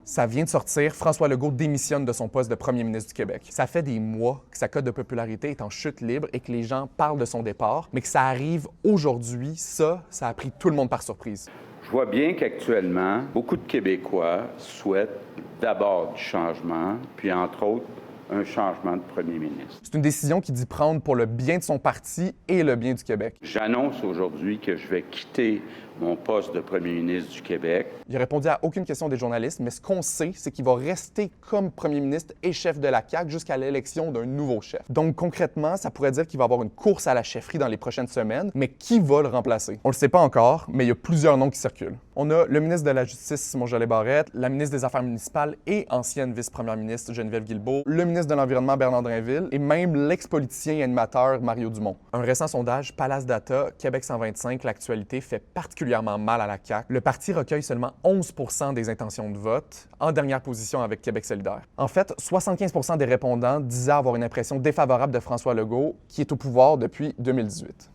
Ça vient de sortir, François Legault démissionne de son poste de premier ministre du Québec. Ça fait des mois que sa cote de popularité est en chute libre et que les gens parlent de son départ, mais que ça arrive aujourd'hui, ça a pris tout le monde par surprise. Je vois bien qu'actuellement, beaucoup de Québécois souhaitent d'abord du changement, puis entre autres, un changement de premier ministre. C'est une décision qu'il dit prendre pour le bien de son parti et le bien du Québec. J'annonce aujourd'hui que je vais quitter mon poste de premier ministre du Québec. Il a répondu à aucune question des journalistes, mais ce qu'on sait, c'est qu'il va rester comme premier ministre et chef de la CAQ jusqu'à l'élection d'un nouveau chef. Donc concrètement, ça pourrait dire qu'il va y avoir une course à la chefferie dans les prochaines semaines, mais qui va le remplacer? On le sait pas encore, mais il y a plusieurs noms qui circulent. On a le ministre de la Justice, Simon Joly-Barrette, la ministre des Affaires municipales et ancienne vice-première ministre, Geneviève Guilbeault, le ministre de l'Environnement, Bernard Drinville, et même l'ex-politicien et animateur Mario Dumont. Un récent sondage, Palace Data, Québec 125, l'actualité, fait particulièrement mal à la CAQ. Le parti recueille seulement 11 % des intentions de vote, en dernière position avec Québec solidaire. En fait, 75 % des répondants disaient avoir une impression défavorable de François Legault, qui est au pouvoir depuis 2018.